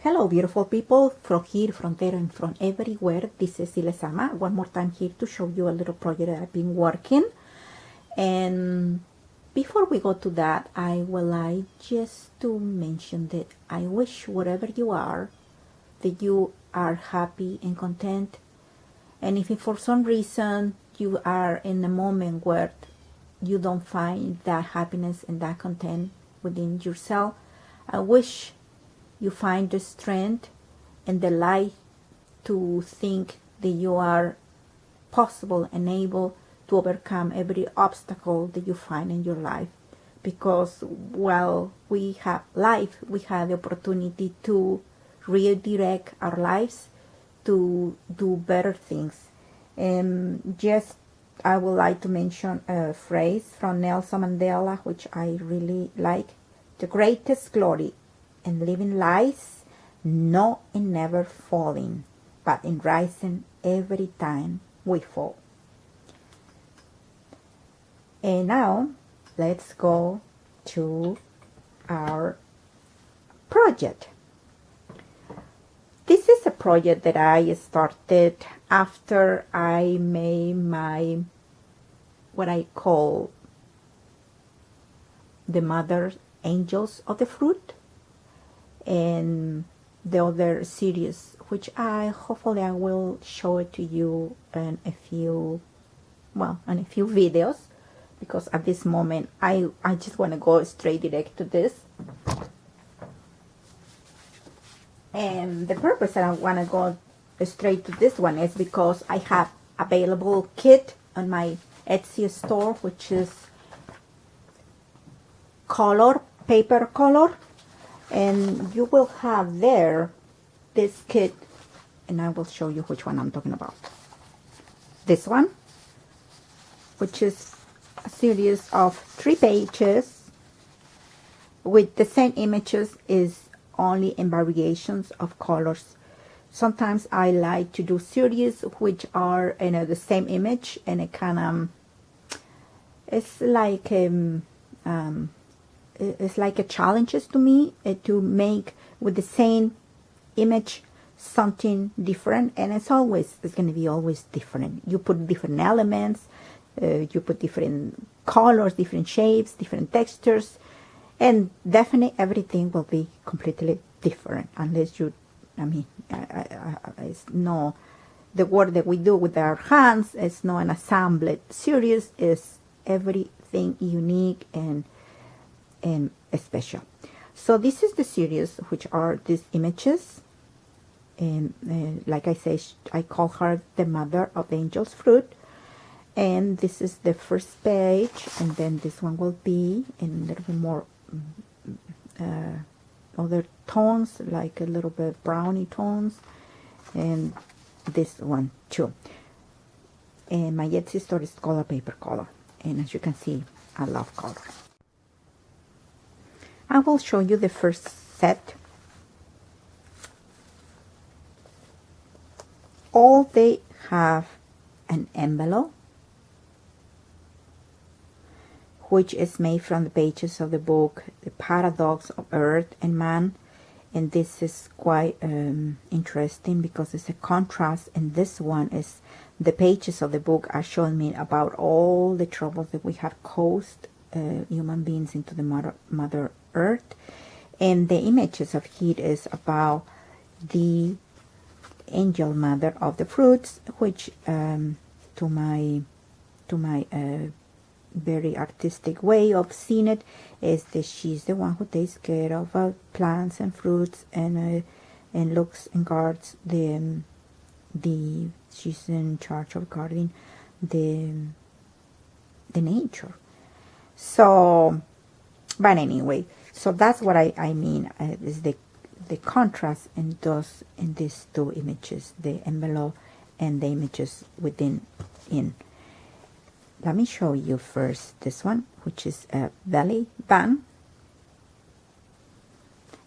Hello, beautiful people from here, from there, and from everywhere. This is LezAma. One more time here to show you a little project that I've been working. And before we go to that, I would like just to mention that I wish wherever you are, that you are happy and content. And if for some reason you are in a moment where you don't find that happiness and that content within yourself, I wish you find the strength and the light to think that you are possible and able to overcome every obstacle that you find in your life. Because while we have life, we have the opportunity to redirect our lives to do better things. And just I would like to mention a phrase from Nelson Mandela, which I really like. The greatest glory in living lies not in never falling, but in rising every time we fall. And now let's go to our project. This is a project that I started after I made my, what I call the Mother Angels of the Fruit, and the other series, which hopefully I will show it to you in a few videos, because at this moment I just want to go straight direct to this. And the purpose that I want to go straight to this one is because I have available kit on my Etsy store, which is paper color. And you will have there this kit, and I will show you which one I'm talking about. This one, which is a series of 3 pages with the same images, is only in variations of colors. Sometimes I like to do series which are the same image, and it kind of it's like a challenge to me to make with the same image something different, and it's going to be always different. You put different elements, you put different colors, different shapes, different textures, and definitely everything will be completely different unless you, it's no, the work that we do with our hands is not an assembled series, is everything unique and special. So this is the series, which are these images, and like I say, I call her the Mother of the Angel's Fruit. And this is the first page, and then this one will be in a little bit more other tones, like a little bit brownie tones, and this one too. And my Etsy store is color paper color, and as you can see, I love color. I will show you the first set. All they have an envelope, which is made from the pages of the book The Paradox of Earth and Man. And this is quite interesting because it's a contrast, and this one is the pages of the book are showing me about all the troubles that we have caused human beings into the Mother Earth. And the images of here is about the Angel Mother of the Fruits, which to my very artistic way of seeing it is that she's the one who takes care of plants and fruits, and looks and guards she's in charge of guarding the nature. So, but anyway, so that's what I mean, is the contrast in these 2 images, the envelope and the images within. Let me show you first this one, which is a belly band,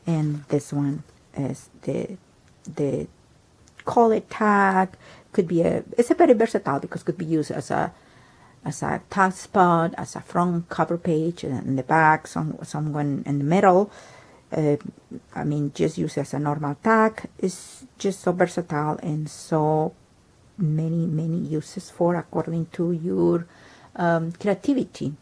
and this one is the collar tag. Could be it's a very versatile, because it could be used as a tag spot, as a front cover page, and in the back, someone in the middle. I mean, just use as a normal tag. It's just so versatile and so many uses for according to your creativity.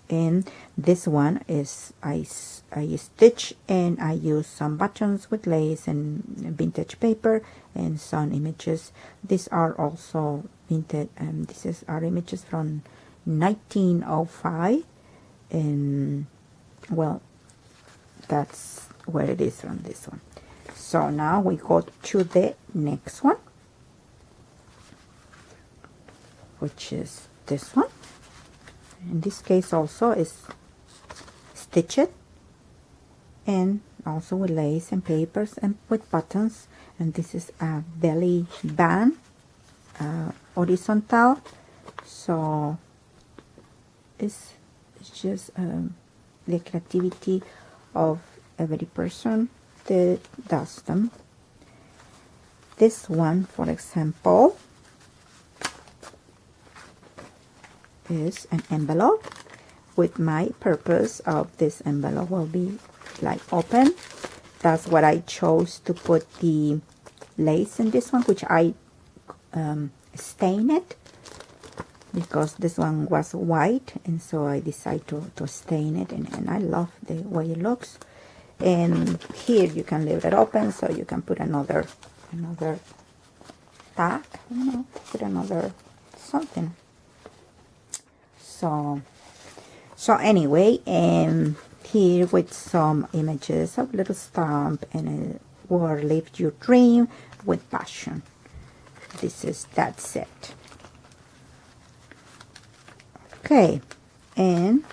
And this one is I stitch and I use some buttons with lace and vintage paper and some images. These are also vintage, these are images from 1905, and well, that's where it is from this one. So now we go to the next one, which is this one. In this case also is stitched and also with lace and papers and with buttons. And this is a belly band, horizontal. So it's just the creativity of every person that does them. This one, for example, is an envelope. With my purpose of this envelope will be like open. That's what I chose to put the lace in this one, which I stain it because this one was white, and so I decided to stain it, and I love the way it looks. And here you can leave it open, so you can put another tag, you know, put another something. So anyway, here with some images of little stamp and or live your dream with passion. This is that set. Okay, and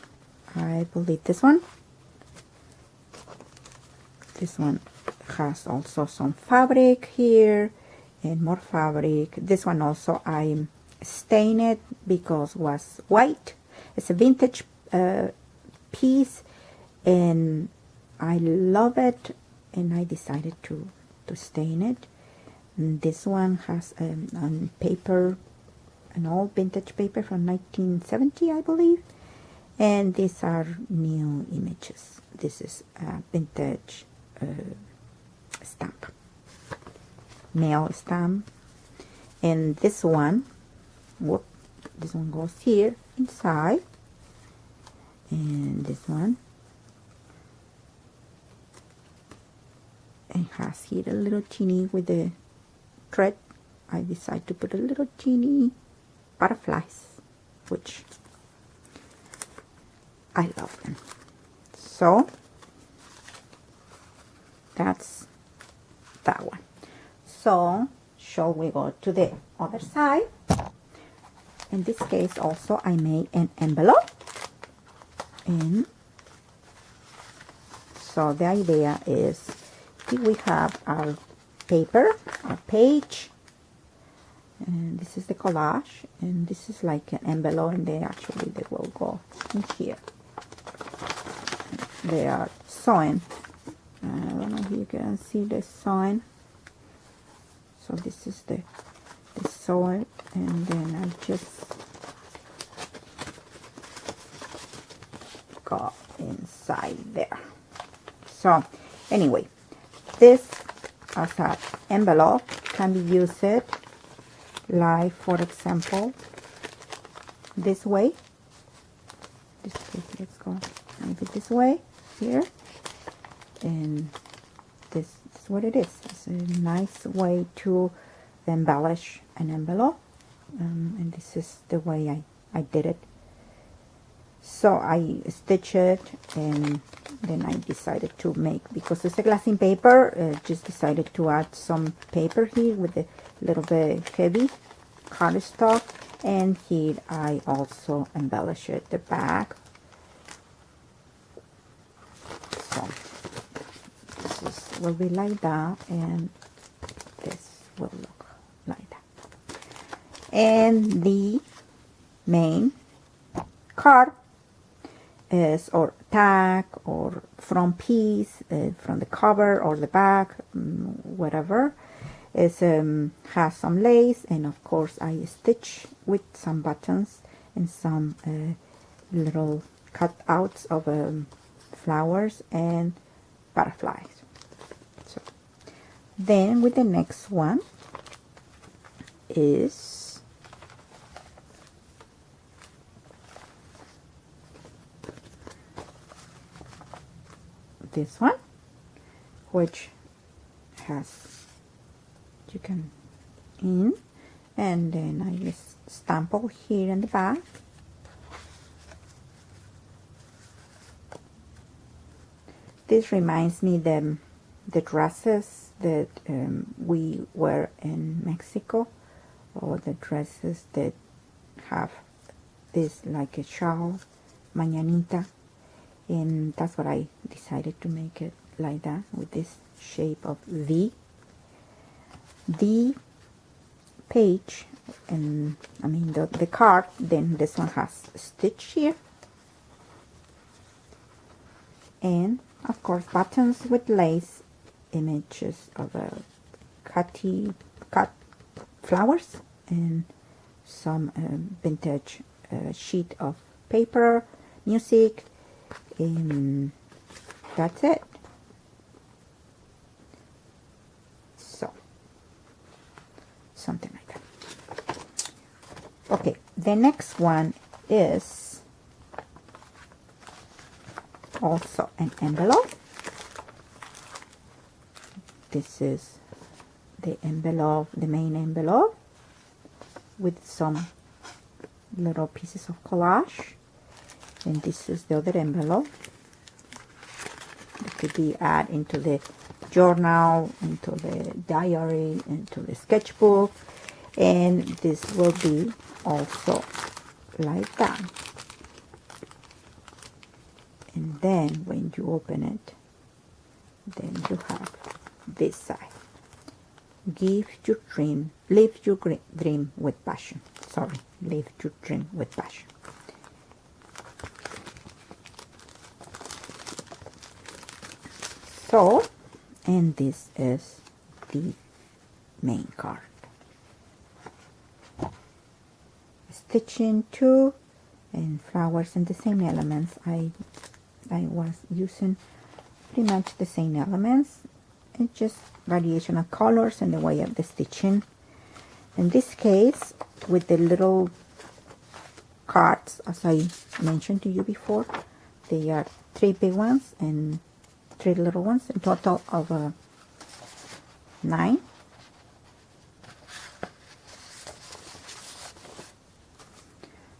I believe this one has also some fabric here and more fabric. This one also I stained it because it was white. It's a vintage piece and I love it, and I decided to stain it. And this one has on paper, an old vintage paper from 1970, I believe. And these are new images. This is a vintage stamp, mail stamp. And this one, whoop, this one goes here inside, and this one, it has here a little teeny with the thread. I decided to put a little teeny butterflies, which I love them. So that's that one. So shall we go to the other side? In this case also I made an envelope, and so the idea is here we have our paper, our page, and this is the collage, and this is like an envelope, and they will go in here. They are sewn. I don't know if you can see the sewn. So this is the sewn, and then I just go inside there. So anyway, this as an envelope can be used like, for example, this way. Let's go maybe this way here, and this is what it is. It's a nice way to embellish an envelope, and this is the way I did it. So I stitched it, and then I decided to make, because it's a glassine paper, just decided to add some paper here with a little bit heavy cardstock, and here I also embellished the back. So this will be like that, and this will look like that. And the main card is, or tag, or front piece, from the cover or the back, whatever, is has some lace, and of course I stitch with some buttons and some little cutouts of flowers and butterflies. So then with the next one is this one, which has, you can in, and then I just stamp here in the back. This reminds me the dresses that we wear in Mexico, or the dresses that have this like a shawl, mañanita, and that's what I decided to make it like that, with this shape of V. The page, and I mean the card, then this one has a stitch here, and of course buttons with lace, images of a cut flowers, and some vintage sheet of paper, music, and that's it. So something like that. Okay, the next one is also an envelope. This is the envelope, the main envelope, with some little pieces of collage, and this is the other envelope. It could be added into the journal, into the diary, into the sketchbook, and this will be also like that. And then when you open it, then you have this side. Live your dream with passion. Sorry, live your dream with passion. So, and this is the main card. Stitching 2 and flowers and the same elements. I was using pretty much the same elements. It's just variation of colors and the way of the stitching. In this case, with the little cards, as I mentioned to you before, they are 3 big ones and 3 little ones, a total of 9.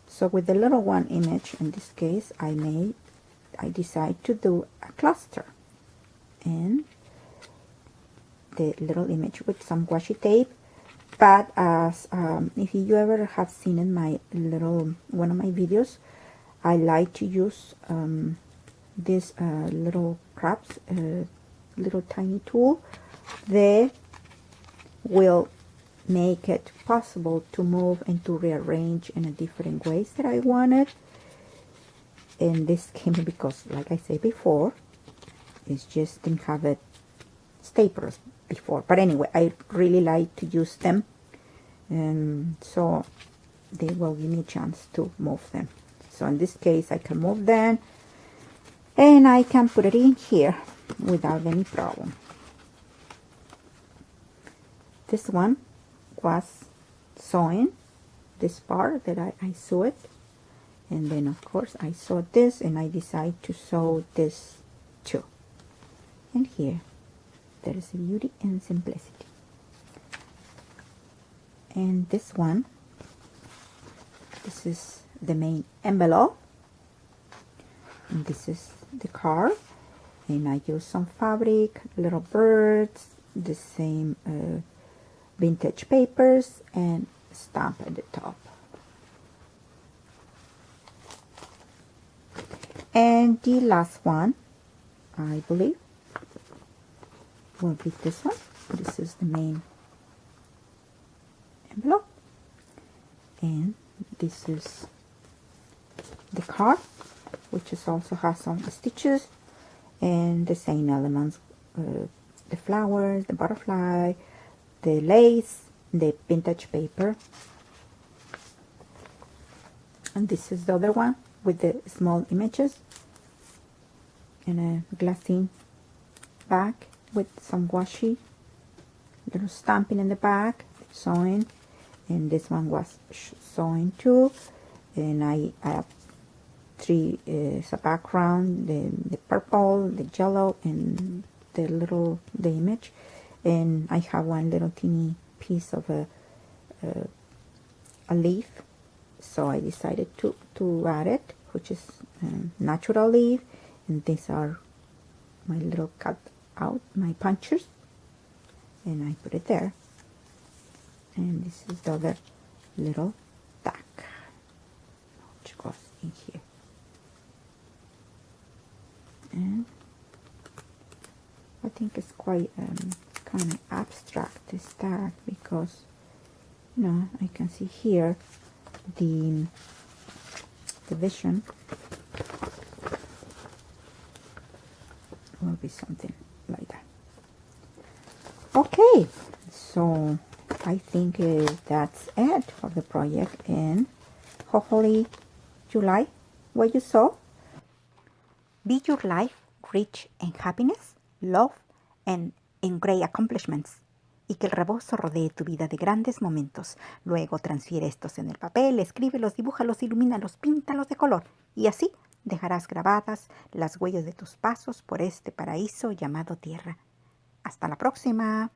So with the little one image, in this case, I decide to do a cluster, and the little image with some washi tape. But as if you ever have seen in my one of my videos, I like to use this little crafts, little tiny tool. They will make it possible to move and to rearrange in a different ways that I wanted. And this came because, like I said before, it's just didn't have it staplers before. But anyway, I really like to use them, and so they will give me a chance to move them. So in this case, I can move them, and I can put it in here without any problem. This one was sewing, this part that I sewed, and then of course I sewed this, and I decided to sew this too. And here there is beauty and simplicity. And this one, this is the main envelope, and this is the card, and I use some fabric, little birds, the same vintage papers, and stamp at the top. And the last one, I believe, will be this one. This is the main envelope, and this is the card, which is also has some stitches and the same elements, the flowers, the butterfly, the lace, the vintage paper. And this is the other one with the small images and a glassine back with some washi, little stamping in the back, sewing, and this one was sewing too. And I have three as a background, the purple, the yellow, and the image. And I have one little teeny piece of a leaf, so I decided to add it, which is natural leaf. And these are my little cut out, my punchers, and I put it there. And this is the other little tack which goes in here. And I think it's quite kind of abstract, this tag, because I can see here the vision will be something like that. Okay, so I think that's it for the project, and hopefully you like what you saw. Be your life rich in happiness, love, and en great accomplishments. Y que el rebozo rodee tu vida de grandes momentos. Luego transfiere estos en el papel, escríbelos, dibújalos, ilumínalos, píntalos de color. Y así dejarás grabadas las huellas de tus pasos por este paraíso llamado tierra. Hasta la próxima.